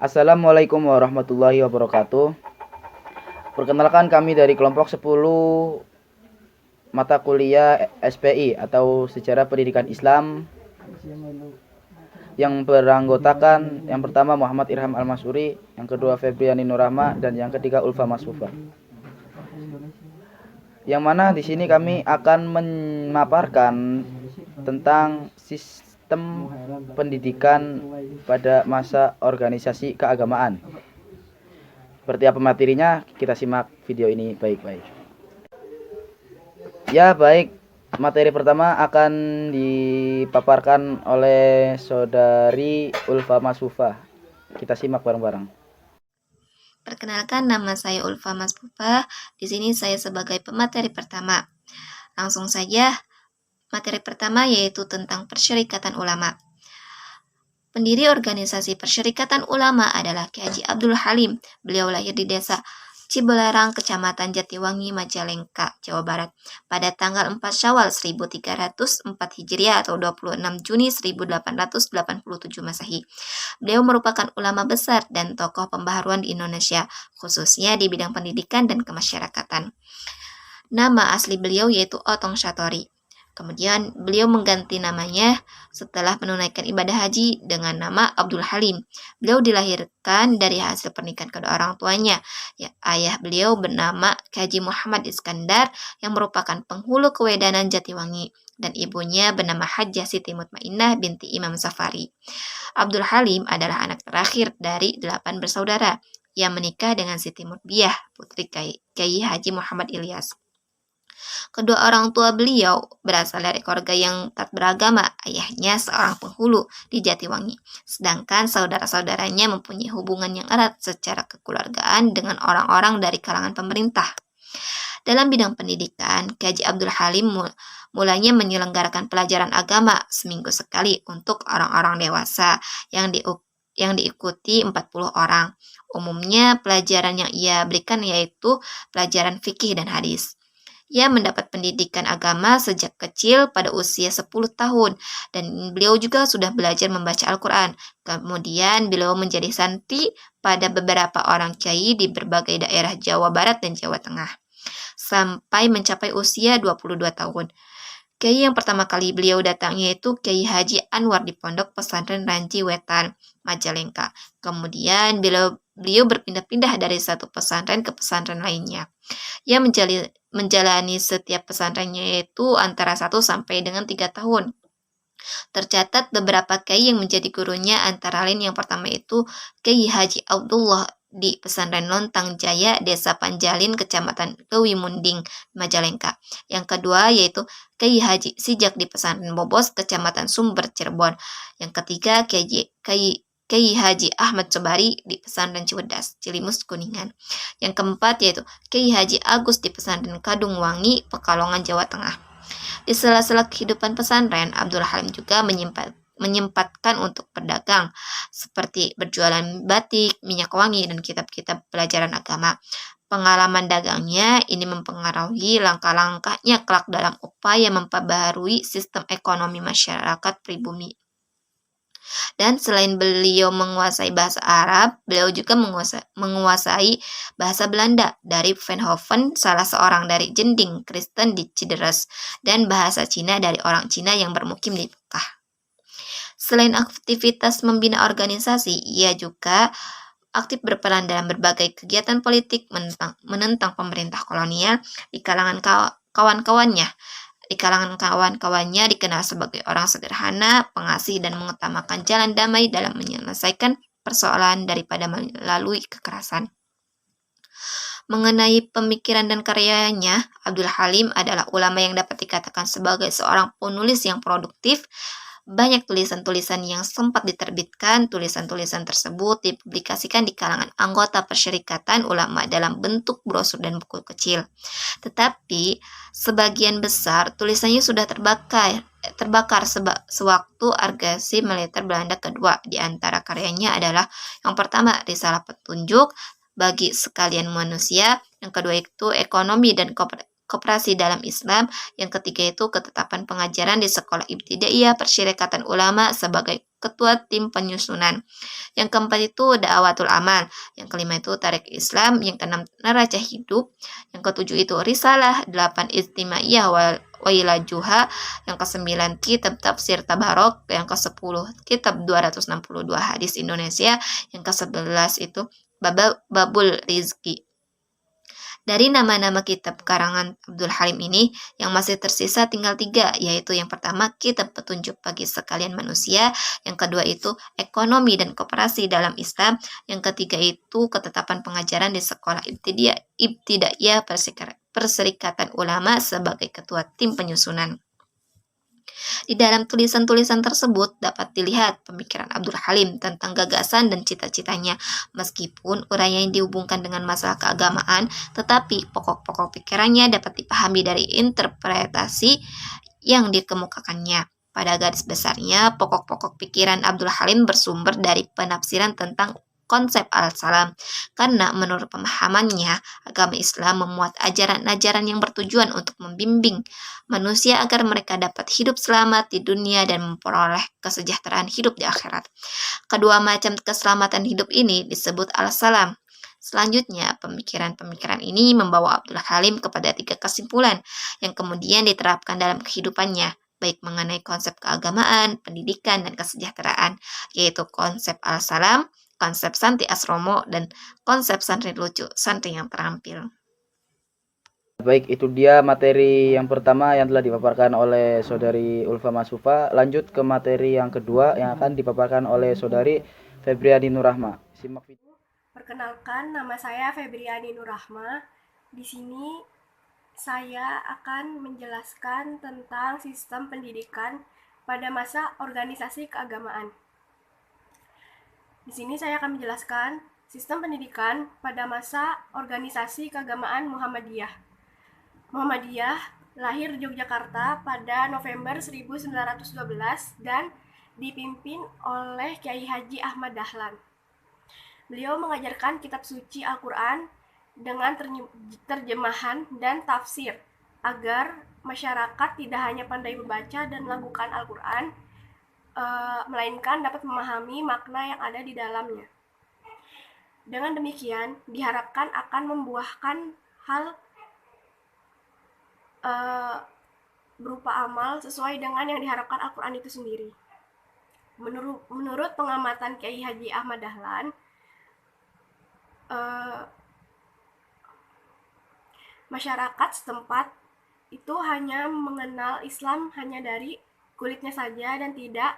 Assalamualaikum warahmatullahi wabarakatuh. Perkenalkan, kami dari kelompok 10 mata kuliah SPI atau Sejarah Pendidikan Islam, yang beranggotakan yang pertama Muhammad Irham Al-Masuri, yang kedua Febriani Nurrahma, dan yang ketiga Ulfa Masfufa. Yang mana di sini kami akan memaparkan tentang sistem pendidikan pada masa organisasi keagamaan. Seperti apa materinya, kita simak video ini baik-baik. Ya, baik. Materi pertama akan dipaparkan oleh saudari Ulfa Masfufa. Kita simak bareng-bareng. Perkenalkan, nama saya Ulfa Masfufa. Di sini saya sebagai pemateri pertama. Langsung saja, materi pertama yaitu tentang Persyarikatan Ulama. Pendiri organisasi Persyarikatan Ulama adalah Kiai Haji Abdul Halim. Beliau lahir di desa Cibelarang, Kecamatan Jatiwangi, Majalengka, Jawa Barat, pada tanggal 4 Syawal 1304 Hijriah atau 26 Juni 1887 Masehi. Beliau merupakan ulama besar dan tokoh pembaharuan di Indonesia, khususnya di bidang pendidikan dan kemasyarakatan. Nama asli beliau yaitu Otong Shatori. Kemudian beliau mengganti namanya setelah menunaikan ibadah haji dengan nama Abdul Halim. Beliau dilahirkan dari hasil pernikahan kedua orang tuanya. Ya, ayah beliau bernama Haji Muhammad Iskandar yang merupakan penghulu kewedanan Jatiwangi, dan ibunya bernama Hajjah Siti Mutmainah binti Imam Safari. Abdul Halim adalah anak terakhir dari 8 bersaudara yang menikah dengan Siti Mutbiah, putri Kiai Haji Muhammad Ilyas. Kedua orang tua beliau berasal dari keluarga yang taat beragama. Ayahnya seorang penghulu di Jatiwangi, sedangkan saudara-saudaranya mempunyai hubungan yang erat secara kekeluargaan dengan orang-orang dari kalangan pemerintah. Dalam bidang pendidikan, Kiai Haji Abdul Halim mulanya menyelenggarakan pelajaran agama seminggu sekali untuk orang-orang dewasa yang diikuti 40 orang. Umumnya pelajaran yang ia berikan yaitu pelajaran fikih dan hadis. Ia mendapat pendidikan agama sejak kecil pada usia 10 tahun, dan beliau juga sudah belajar membaca Al-Quran. Kemudian beliau menjadi santri pada beberapa orang kiai di berbagai daerah Jawa Barat dan Jawa Tengah, sampai mencapai usia 22 tahun. Kiai yang pertama kali beliau datangi yaitu Kiai Haji Anwar di Pondok Pesantren Ranci Wetan, Majalengka. Kemudian beliau berpindah-pindah dari satu pesantren ke pesantren lainnya. Ia menjalani setiap pesantrennya yaitu antara 1 sampai dengan 3 tahun. Tercatat beberapa kiai yang menjadi gurunya, antara lain yang pertama itu Kiai Haji Abdullah di pesantren Lontang Jaya, Desa Panjalin, Kecamatan Lewi Munding, Majalengka. Yang kedua yaitu Kiai Haji Sijak di pesantren Bobos, Kecamatan Sumber, Cirebon. Yang ketiga Kiai Haji Ahmad Sobari di pesantren Ciwedas, Cilimus, Kuningan. Yang keempat yaitu Kiai Haji Agus di pesantren Kadung Wangi, Pekalongan, Jawa Tengah. Di sela-sela kehidupan pesantren, Abdul Halim juga menyempatkan untuk berdagang, seperti berjualan batik, minyak wangi, dan kitab-kitab pelajaran agama. Pengalaman dagangnya ini mempengaruhi langkah-langkahnya kelak dalam upaya memperbaharui sistem ekonomi masyarakat pribumi. Dan selain beliau menguasai bahasa Arab, beliau juga menguasai bahasa Belanda dari Van Hoven, salah seorang dari jending Kristen di Cideres, dan bahasa Cina dari orang Cina yang bermukim di Mekah. Selain aktivitas membina organisasi, ia juga aktif berperan dalam berbagai kegiatan politik menentang pemerintah kolonial di kalangan kawan-kawannya. Di kalangan kawan-kawannya dikenal sebagai orang sederhana, pengasih, dan mengutamakan jalan damai dalam menyelesaikan persoalan daripada melalui kekerasan. Mengenai pemikiran dan karyanya, Abdul Halim adalah ulama yang dapat dikatakan sebagai seorang penulis yang produktif. Banyak tulisan-tulisan yang sempat diterbitkan. Tulisan-tulisan tersebut dipublikasikan di kalangan anggota Persyarikatan Ulama dalam bentuk brosur dan buku kecil. Tetapi sebagian besar tulisannya sudah terbakar sewaktu agresi militer Belanda kedua. Di antara karyanya adalah yang pertama Risalah Petunjuk bagi Sekalian Manusia, yang kedua itu Ekonomi dan Koperasi dalam Islam, yang ketiga itu Ketetapan Pengajaran di Sekolah Ibtidaiyah Persyarikatan Ulama sebagai ketua tim penyusunan. Yang keempat itu da'watul amal. Yang kelima itu tarik Islam. Yang keenam neraca hidup. Yang ketujuh itu risalah. 8 istimaiyah wailajuha. Yang kesembilan kitab tafsir tabarok. Yang kesepuluh kitab 262 hadis Indonesia. Yang kesebelas itu babul rizki. Dari nama-nama kitab karangan Abdul Halim ini, yang masih tersisa tinggal 3, yaitu yang pertama, Kitab Petunjuk Bagi Sekalian Manusia, yang kedua itu, Ekonomi dan Koperasi dalam Islam, yang ketiga itu, Ketetapan Pengajaran di Sekolah Ibtidaiyah Perserikatan Ulama sebagai Ketua Tim Penyusunan. Di dalam tulisan-tulisan tersebut dapat dilihat pemikiran Abdul Halim tentang gagasan dan cita-citanya. Meskipun uraian yang dihubungkan dengan masalah keagamaan, tetapi pokok-pokok pikirannya dapat dipahami dari interpretasi yang dikemukakannya. Pada garis besarnya, pokok-pokok pikiran Abdul Halim bersumber dari penafsiran tentang konsep al-salam, karena menurut pemahamannya, agama Islam memuat ajaran-ajaran yang bertujuan untuk membimbing manusia agar mereka dapat hidup selamat di dunia dan memperoleh kesejahteraan hidup di akhirat. Kedua macam keselamatan hidup ini disebut al-salam. Selanjutnya, pemikiran-pemikiran ini membawa Abdul Halim kepada 3 kesimpulan yang kemudian diterapkan dalam kehidupannya, baik mengenai konsep keagamaan, pendidikan, dan kesejahteraan, yaitu konsep al-salam, konsep santri asromo, dan konsep santri lucu, santri yang terampil. Baik, itu dia materi yang pertama yang telah dipaparkan oleh Saudari Ulfa Masfufa. Lanjut ke materi yang kedua yang akan dipaparkan oleh Saudari Febriani Nurrahma. Simak video. Perkenalkan, nama saya Febriani Nurrahma. Di sini saya akan menjelaskan tentang sistem pendidikan pada masa organisasi keagamaan. Di sini saya akan menjelaskan sistem pendidikan pada masa organisasi keagamaan Muhammadiyah. Muhammadiyah lahir di Yogyakarta pada November 1912 dan dipimpin oleh Kiai Haji Ahmad Dahlan. Beliau mengajarkan kitab suci Al-Quran dengan terjemahan dan tafsir agar masyarakat tidak hanya pandai membaca dan melakukan Al-Quran, melainkan dapat memahami makna yang ada di dalamnya. Dengan demikian, diharapkan akan membuahkan hal berupa amal sesuai dengan yang diharapkan Al-Quran itu sendiri. Menurut pengamatan Kiai Haji Ahmad Dahlan, masyarakat setempat itu hanya mengenal Islam hanya dari kulitnya saja dan tidak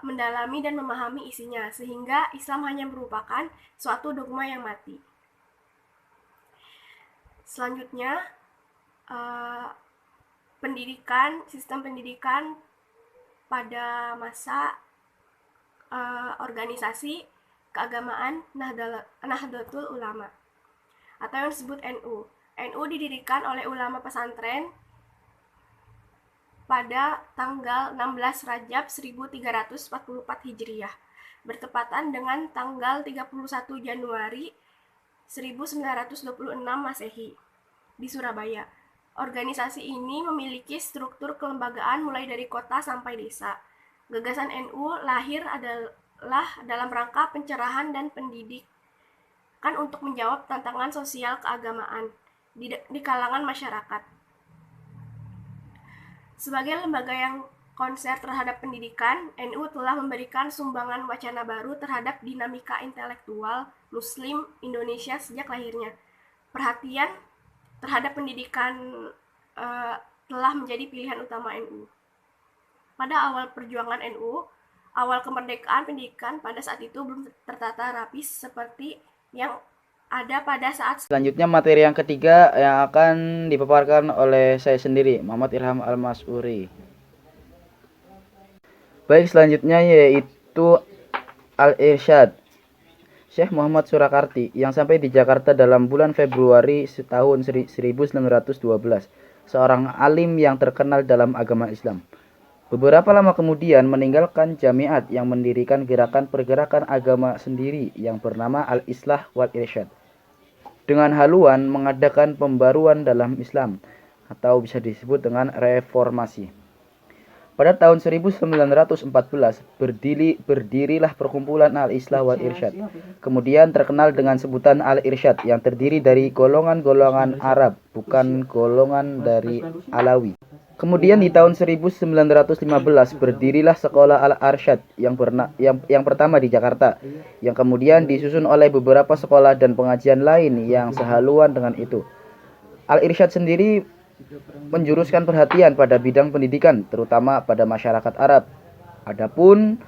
mendalami dan memahami isinya, sehingga Islam hanya merupakan suatu dogma yang mati. Selanjutnya, sistem pendidikan pada masa organisasi keagamaan Nahdlatul Ulama atau yang disebut NU. NU didirikan oleh ulama pesantren pada tanggal 16 Rajab 1344 Hijriah, bertepatan dengan tanggal 31 Januari 1926 Masehi di Surabaya. Organisasi ini memiliki struktur kelembagaan mulai dari kota sampai desa. Gagasan NU lahir adalah dalam rangka pencerahan dan pendidikan untuk menjawab tantangan sosial keagamaan di kalangan masyarakat. Sebagai lembaga yang konser terhadap pendidikan, NU telah memberikan sumbangan wacana baru terhadap dinamika intelektual Muslim Indonesia sejak lahirnya. Perhatian terhadap pendidikan telah menjadi pilihan utama NU. Pada awal perjuangan NU, awal kemerdekaan pendidikan pada saat itu belum tertata rapi seperti yang ada pada saat. Selanjutnya materi yang ketiga yang akan dipaparkan oleh saya sendiri, Muhammad Irham Al-Mas'uri. Baik, selanjutnya yaitu Al-Irsyad, Syekh Muhammad Surakarti yang sampai di Jakarta dalam bulan Februari tahun 1912, seorang alim yang terkenal dalam agama Islam. Beberapa lama kemudian meninggalkan jamiat yang mendirikan gerakan pergerakan agama sendiri yang bernama Al-Islah wal Irsyad, dengan haluan mengadakan pembaruan dalam Islam atau bisa disebut dengan reformasi. Pada tahun 1914 berdirilah perkumpulan Al-Islah wal Irsyad. Kemudian terkenal dengan sebutan Al-Irsyad yang terdiri dari golongan-golongan Arab, bukan golongan dari Alawi. Kemudian di tahun 1915 berdirilah sekolah Al-Arsyad yang pertama di Jakarta, yang kemudian disusun oleh beberapa sekolah dan pengajian lain yang sehaluan dengan itu. Al-Irsyad sendiri menjuruskan perhatian pada bidang pendidikan, terutama pada masyarakat Arab. Adapun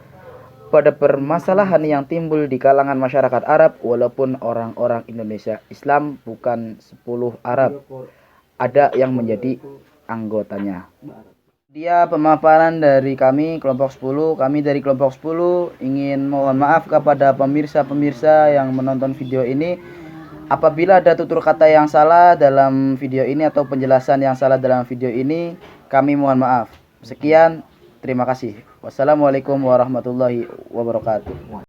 pada permasalahan yang timbul di kalangan masyarakat Arab, walaupun orang-orang Indonesia Islam bukan 10 Arab, ada yang menjadi anggotanya. Dia pemaparan dari kami kelompok 10. Kami dari kelompok 10 ingin mohon maaf kepada pemirsa-pemirsa yang menonton video ini apabila ada tutur kata yang salah dalam video ini atau penjelasan yang salah dalam video ini. Kami mohon maaf. Sekian, terima kasih. Wassalamualaikum warahmatullahi wabarakatuh.